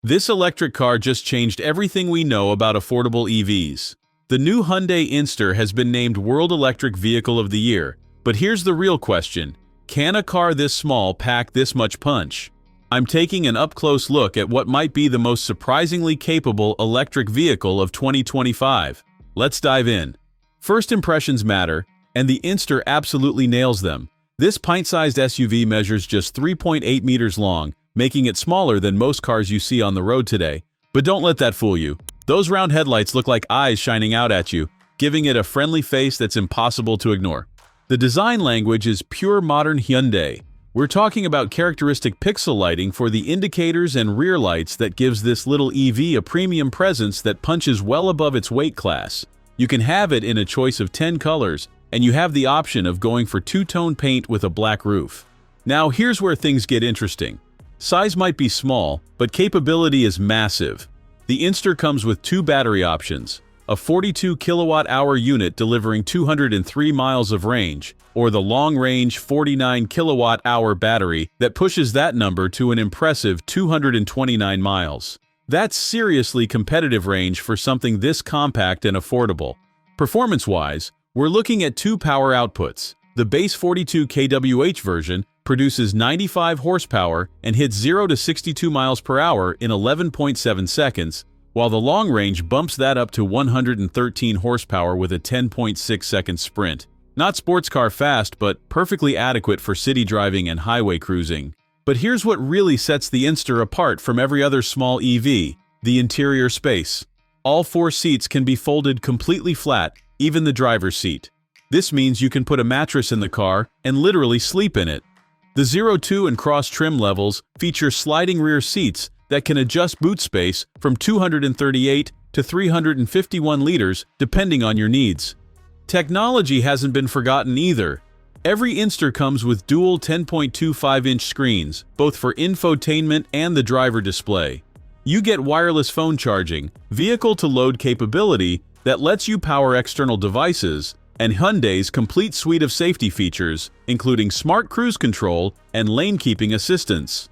This electric car just changed everything we know about affordable EVs. The new Hyundai Inster has been named World Electric Vehicle of the Year, but here's the real question. Can a car this small pack this much punch? I'm taking an up-close look at what might be the most surprisingly capable electric vehicle of 2025. Let's dive in. First impressions matter, and the Inster absolutely nails them. This pint-sized SUV measures just 3.8 meters long, making it smaller than most cars you see on the road today. But don't let that fool you. Those round headlights look like eyes shining out at you, giving it a friendly face that's impossible to ignore. The design language is pure modern Hyundai. We're talking about characteristic pixel lighting for the indicators and rear lights that gives this little EV a premium presence that punches well above its weight class. You can have it in a choice of 10 colors, and you have the option of going for two-tone paint with a black roof. Now here's where things get interesting. Size might be small, but capability is massive. The Inster comes with two battery options, a 42 kilowatt-hour unit delivering 203 miles of range, or the long-range 49 kilowatt-hour battery that pushes that number to an impressive 229 miles. That's seriously competitive range for something this compact and affordable. Performance-wise, we're looking at two power outputs. The base 42 kWh version produces 95 horsepower and hits 0 to 62 miles per hour in 11.7 seconds, while the long range bumps that up to 113 horsepower with a 10.6 second sprint. Not sports car fast, but perfectly adequate for city driving and highway cruising. But here's what really sets the Inster apart from every other small EV, the interior space. All four seats can be folded completely flat, even the driver's seat. This means you can put a mattress in the car and literally sleep in it. The 02 and Cross trim levels feature sliding rear seats that can adjust boot space from 238 to 351 liters depending on your needs. Technology hasn't been forgotten either. Every Inster comes with dual 10.25-inch screens, both for infotainment and the driver display. You get wireless phone charging, vehicle-to-load capability that lets you power external devices, and Hyundai's complete suite of safety features, including smart cruise control and lane-keeping assistance.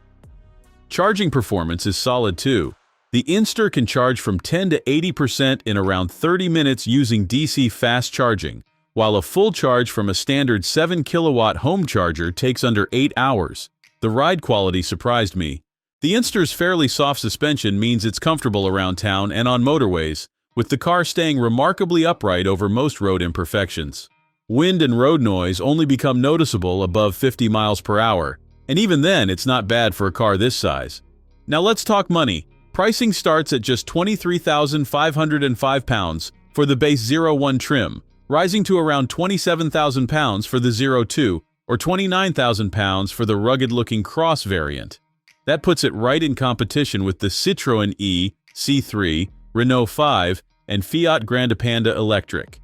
Charging performance is solid too. The Inster can charge from 10 to 80% in around 30 minutes using DC fast charging, while a full charge from a standard 7 kilowatt home charger takes under 8 hours. The ride quality surprised me. The Inster's fairly soft suspension means it's comfortable around town and on motorways, with the car staying remarkably upright over most road imperfections. Wind and road noise only become noticeable above 50 miles per hour, and even then it's not bad for a car this size. Now let's talk money. Pricing starts at just £23,505 for the base 01 trim, rising to around £27,000 for the 02 or £29,000 for the rugged-looking Cross variant. That puts it right in competition with the Citroën E, C3, Renault 5, and Fiat Grande Panda Electric.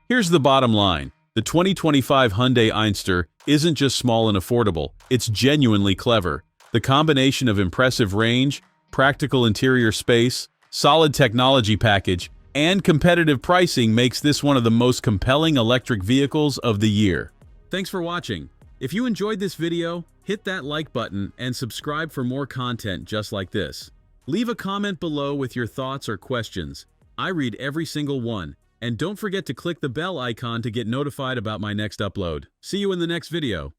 Here's the bottom line. The 2025 Hyundai Inster isn't just small and affordable, it's genuinely clever. The combination of impressive range, practical interior space, solid technology package, and competitive pricing makes this one of the most compelling electric vehicles of the year. Thanks for watching. If you enjoyed this video, hit that like button and subscribe for more content just like this. Leave a comment below with your thoughts or questions. I read every single one. And don't forget to click the bell icon to get notified about my next upload. See you in the next video.